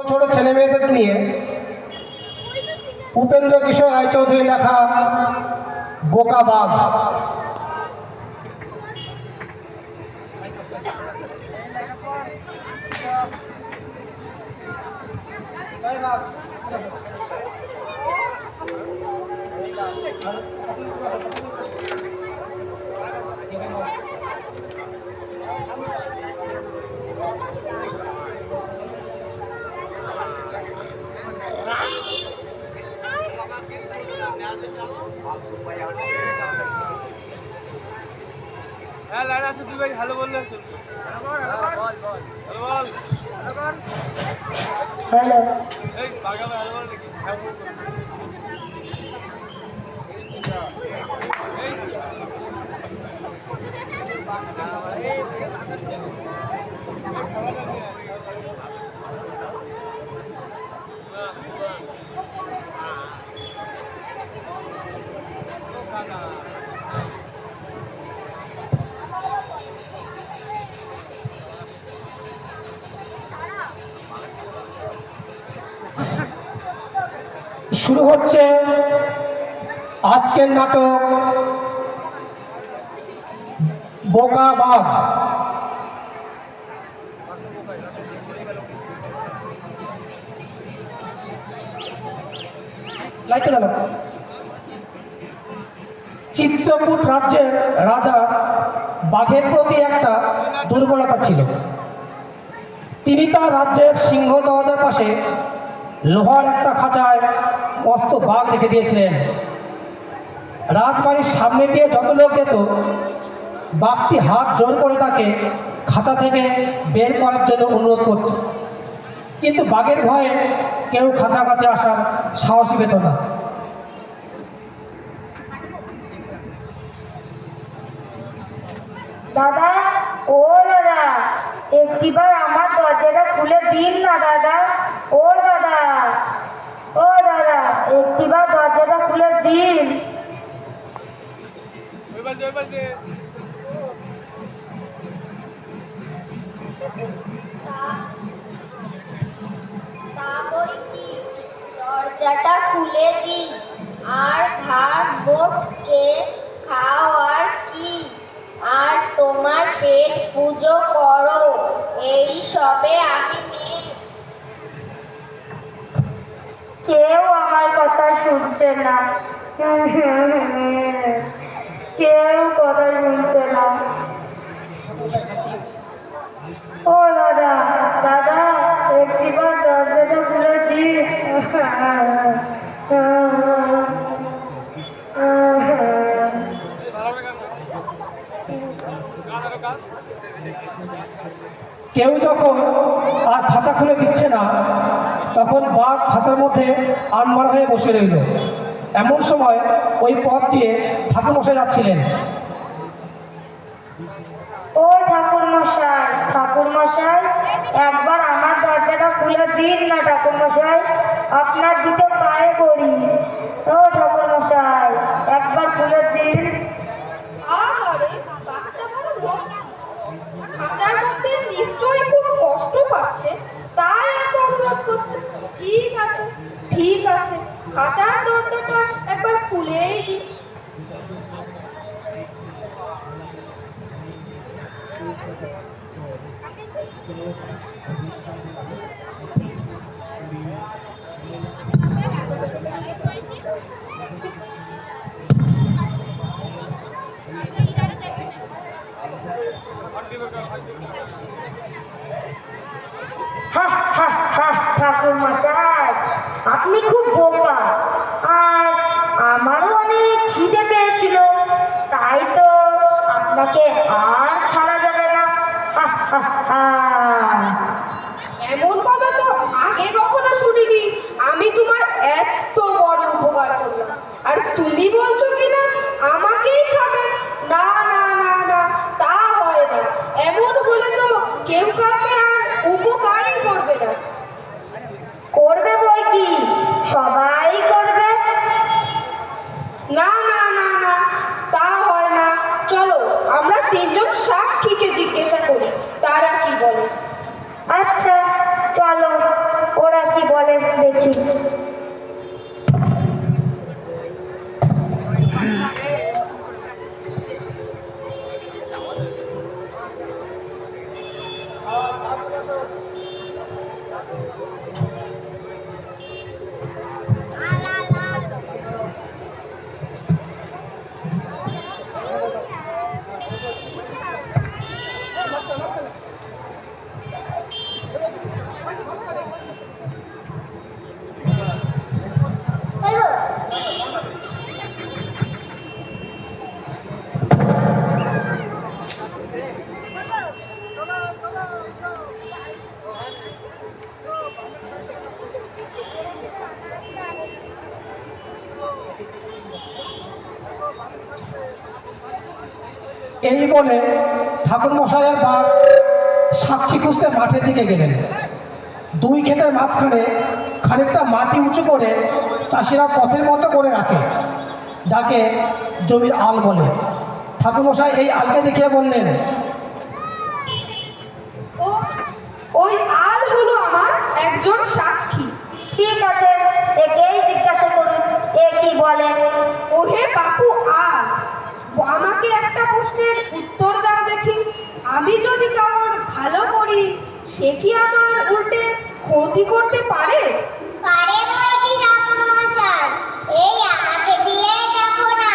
ছোট ছেলে মেয়েদের নিয়ে উপেন্দ্র কিশোর রায়চৌধুরী লেখা বোকা বাঘ। হ্যাঁ লাইন আছে, তুই ভাই হ্যালো বললে হ্যালো, এই বাগা হ্যালো বল নাকি শুরু হচ্ছে আজকের নাটক বোকা বাঘ। লাইটটা জ্বালাও। চিত্রকূট রাজ্যের রাজা বাঘের প্রতি একটা দুর্বলতা ছিল। তিনি তার রাজ্যের সিংহ দরজার পাশে লোহার একটা খাঁচায় মস্ত বাঘ রেখে দিয়েছিলেন। রাজবাড়ির সামনে দিয়ে যত লোক যেত, বাঘটি হাত জোর করে তাকে খাঁচা থেকে বের করার জন্য অনুরোধ করত, কিন্তু বাঘের ভয়ে কেউ খাঁচা কাছে আসার সাহসী পেত না। দাদা, ও দাদা, একটিবার আমার দরজাটা খুলে দিন না দাদা। ও দাদা, ও দাদা, একটিবার দরজাটা খুলে দিন। দরজাটা খুলে দিই আর ভাত বোটকে খাওয়ার কি, আর তোমার পেট পুজো করো, এই সবে আমি নেই। কেউ আমার কথা শুনছে না, কেউ কথা শুনছে না। ও দাদা, দাদা, একটিবার দরজাটা খুলে দিন। কেউ যখন আর খাঁচা খুলে দিচ্ছে না, তখন বাঘ খাঁচার মধ্যে আনমারা হয়ে বসে রইল। এমন সময় ওই পথ দিয়ে ঠাকুরমশাই যাচ্ছিলেন। ও ঠাকুর মশাই, ঠাকুর মশাই, একবার আমার দরজাটা খুলে দিন না ঠাকুর মশাই, আপনার দুটো পায়ে পড়ি। ও ঠাকুর মশাই, একবার খুলে দিন। আরে বাঘটা বড় লক্ষ্মী, খাঁচার মধ্যে নিশ্চয়ই খুব কষ্ট পাচ্ছে, তাই এত অনুরোধ করছে। ঠিক আছে, ঠিক আছে, খাঁচার দরজাটা একবার খুলেই দিই। ঠাকুর মশাই, আপনি খুব বোকা, আর আমারও অনেক খিদে পেয়েছিল, তাই তো আপনাকে আর ছাড়া যাবে না। এমন কথা তো আগে কখনো শুনিনি। আমি তোমার এত বড় উপকার করলাম, আর তুমি বলছো কিনা আমাকেই খাবে? না না না না, তা হয় না। এমন হলে তো কেউ কাউকে আর উপকারই করবে না। করবে বই কি, সবাই করবে। না না না না, তা হয় না। চলো আমরা তিনজন সাক্ষীকে জিজ্ঞাসা করি, তারা কি বলে। আচ্ছা, চলো। দেখি। এই বলে ঠাকুরমশাইয়ের বাঘ সাক্ষী খুঁজতে মাঠের দিকে গেলেন। দুই ক্ষেতের মাঝখানে খানিকটা মাটি উঁচু করে চাষিরা পথের মতো করে রাখে, যাকে জমির আল বলে। ঠাকুরমশাই এই আলকে দেখিয়ে বললেন, ওই আল হলো আমার একজন সাক্ষী। ঠিক আছে, একেই জিজ্ঞাসা করুন, এ কি বলে। ওহে বাপু আল, আমাকে একটা প্রশ্নের উত্তর দাও দেখি। আমি যদি কারোর ভালো করি, সে কি আমার উল্টে ক্ষতি করতে পারে? পারে বলছি ঠাকুরমশাই, এই আমাকে দিয়ে দেখো না,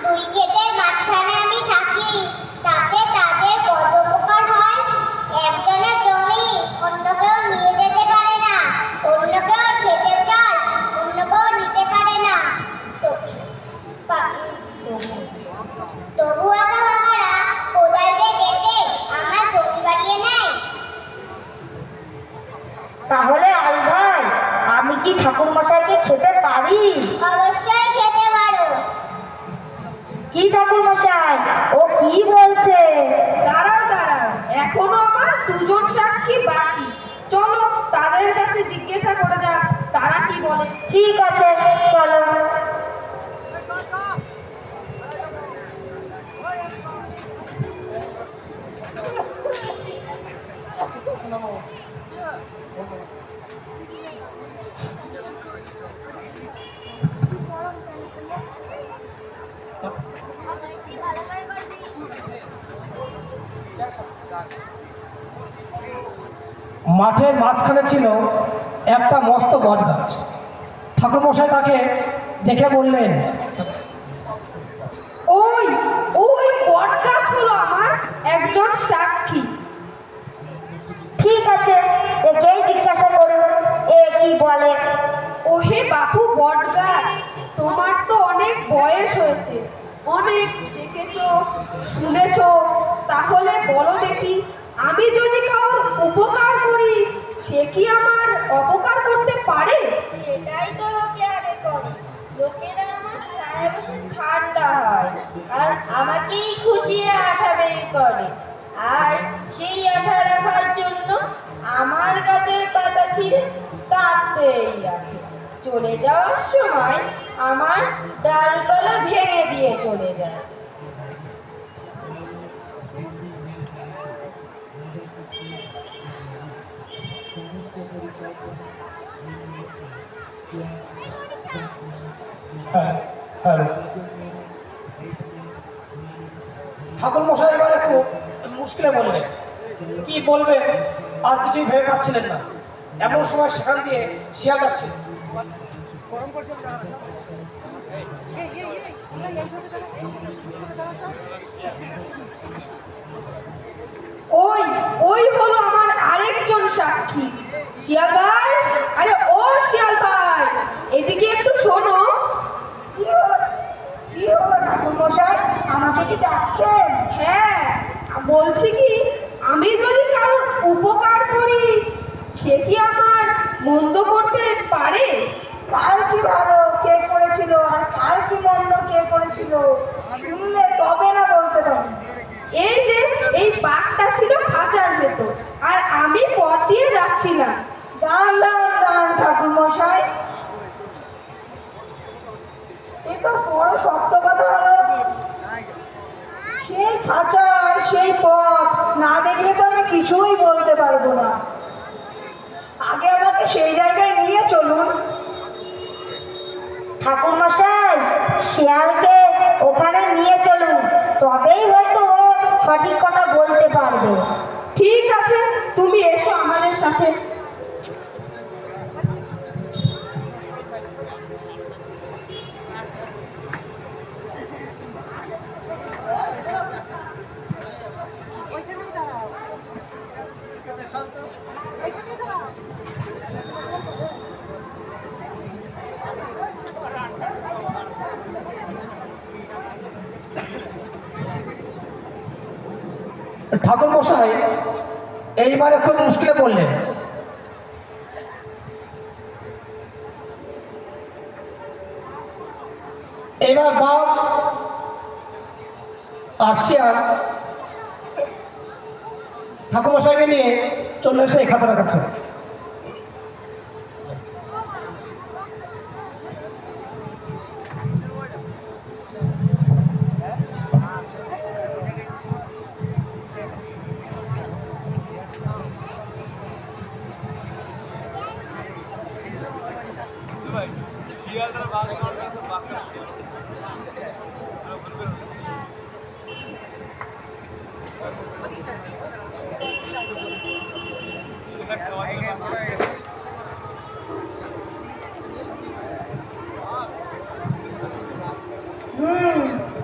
দুই ক্ষেতের মাঝখানে আমি থাকি, তাতে তাদের কত উপকার হয়। একজনের জমি অন্য কেউ নিয়ে যেতে পারে না, অন্য কেউ খেতে চাল অন্য কেউ নিতে পারে না, তবু একা বাবারা কোদাল দিয়ে কেটে আমার জমি বাড়িয়ে নেয়। তাহলে আল ভাই, আমি কি ঠাকুর মশাইকে খেতে পারি? অবশ্যই খেতে পারো। কি ঠাকুর মশাই, ও কি বলছে? দাঁড়াও দাঁড়াও, এখনো আমার দুজন সাক্ষী বাকি। চলো তাদের কাছে জিজ্ঞাসা করে যাক তারা কি বলে। ঠিক আছে, চলো। মাঠের মাঝখানে ছিল একটা মস্ত বট গাছ। ঠাকুরমশাই তাকে দেখে বললেন, ওই ওই বট গাছ হলো আমার একজন সাক্ষী। ঠিক আছে, একেই জিজ্ঞাসা করুন, এ কি বলে। ওহে বাপু বট গাছ, তোমার তো অনেক বয়স হয়েছে, অনেক দেখেছো শুনেছো, তাহলে বলো দেখি, আমি যদি কারোর উপকার করি, সে কি আমার অপকার করতে পারে? সেটাই তো লোকে আগে করে। লোকেরা আমার ছায়া বসে ঠান্ডা হয় আর আমাকেই খুঁজিয়ে আঠা বের করে, আর সেই আঠা রাখার জন্য আমার গাছের পাতা ছিঁড়ে তাতেই রাখে। চলে যাওয়ার সময় আমার ডালপালা ভেঙে দিয়ে চলে যায়। ঠাকুরমশাই এবারে খুব মুশকিলে বললেন। কি বলবেন আর কিছুই ভেবে পাচ্ছিলেন না। এমন সময় সেখান দিয়ে শিয়াল যাচ্ছে। ওই ওই হলো আমার আরেকজন সাক্ষী। শিয়াল ভাই, আরে ও শিয়াল ভাই, এদিকে একটু শোনো। কি হলো ঠাকুর মশাই, আমাকে কি ডাকছেন? হ্যাঁ, বলছি কি, আমি যদি কারোর উপকার করি, সে কি আমার মন্দ করতে পারে? কার কি ভালো কে করেছিল আর কার কি মন্দ কে করেছিল শুনলে তবে না বলতে পারি। এই যে এই বাঘটা ছিল খাঁচার ভেতর, আর আমি পথ দিয়ে যাচ্ছিলাম। দাঁড়ান ঠাকুর মশাই, এ তো বড় শক্ত কথা হলো। সেই খাঁচা আর সেই পথ না দেখলে তো আমি কিছুই বলতে পারবো না। আগে আমাকে সেই জায়গায় নিয়ে চলুন। ঠাকুর মশাই শিয়ালকে ওখানে নিয়ে চলুন, তবেই হয়তো ও সঠিক কথা বলতে পারবে। ঠিক আছে, তুমি এসো আমাদের সাথে। ঠাকুর মশাই এইবারে খুব মুশকিলে পড়লেন। এবার বাঘ আর শিয়াল ঠাকুর মশাইকে নিয়ে চলে এসে এই খাতার কাছে। ভাই শিয়ালটা বাঘ মারবে তো বাঘটা শিয়াল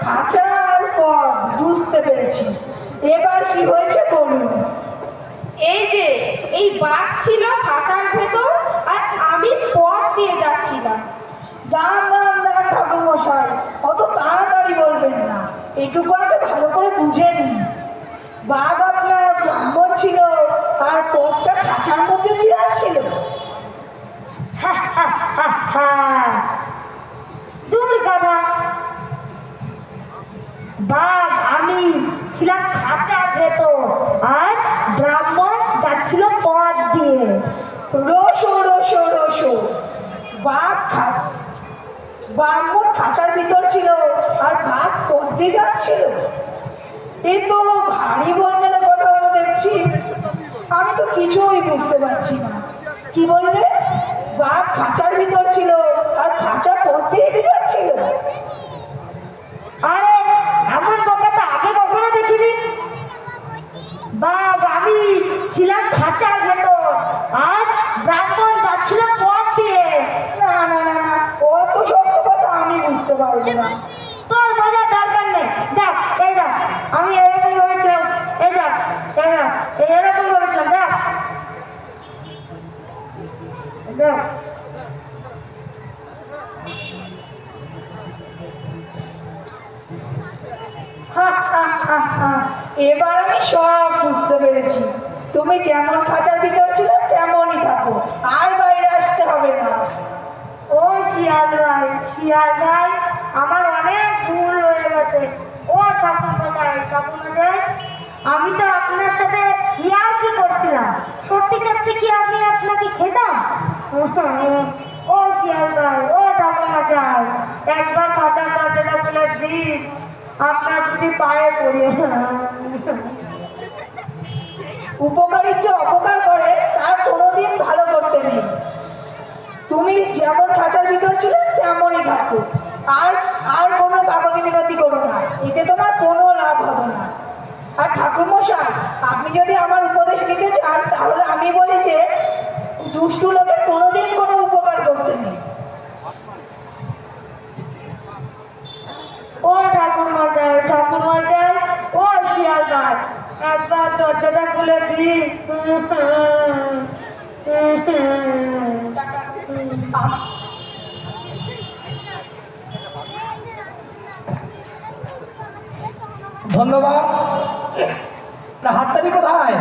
খাঁচার পর বুঝতে পেরেছি। এবার কি হয়েছে বলুন। এই যে এই বাঘ ছিল খাতার ভেতর, আর আমি পথ দিয়ে যাচ্ছিলাম। দাঁড়ান দাঁড়ান দাঁড়ান ঠাকুর মশাই, অত তাড়াতাড়ি বলবেন না, এটুকু আগে ভালো করে বুঝে নিন। বাঘ আপনার ব্রাহ্মণ ছিল, আর পথটা খাঁচার মধ্যে দিয়ে যাচ্ছিল। দূর কথা, বাঘ আমি ছিলাম খাঁচার ভেতর, আর ব্রাহ্মণ যাচ্ছিল পথ দিয়ে। রসো রসো রসো, ব্রাহ্মণ খাঁচার ভিতর ছিল, আর বাঘ পথ দিয়ে যাচ্ছিল। এই তো ভারী গোলমেলে কথা হলো দেখছি। আমি তো কিছুই বুঝতে পারছি না। কি বললে? বাঘ খাঁচার ভিতর ছিল, আর খাঁচা পথ দিয়ে হেঁটে যাচ্ছিল। আরে এমন কথা তো আগে কখনো দেখিনি। বাঘ আমি ছিলাম খাঁচার ভেতর, আর ব্রাহ্মণ যাচ্ছিল পথ দিয়ে। না না না না, অত শক্ত কথা আমি বুঝতে পারবো না। তোর বোঝার দরকার নেই। দেখ এই দেখ, আমি এরকম ভেবেছিলাম, এই দেখ এই দেখ, এরকম ভেবেছিলাম, দেখ দেখ। এবার আমি সব বুঝতে পেরেছি। তুমি যেমন খাঁচার ভিতর ছিল তেমনই থাকো, আর বাইরে আসতে হবে না। ও শিয়াল ভাই, আমার অনেক ভুল হয়ে গেছে। ও ঠাকুর মশাই, আমি তো আপনার সাথে ইয়ার কি করছিলাম। সত্যি সত্যি কি আমি আপনাকে খেতাম? ও শিয়াল ভাই, ও ঠাকুর মশাই, একবার খাঁচার দরজাটা খুলে দিন, আপনার যদি পায়ে পড়ি। উপকারীর যে অপকার করে তার কোনোদিন ভালো করতে নেই। তুমি যেমন খাঁচার ভিতর ছিলে তেমনই থাকো, আর কোনো কাগজ বিনতি করো না, এতে তোমার কোনো লাভ হবে না। আর ঠাকুর মশাই, আপনি যদি আমার উপদেশ নিতে চান, তাহলে আমি বলি যে দুষ্টু লোকের কোনোদিন কোনো উপকার করতে নেই। ও ঠাকুর মশাই, ও শিয়াল ভাই, একবার দরজাটা খুলে দিন। ধন্যবাদ। না হাততালি কোথায়?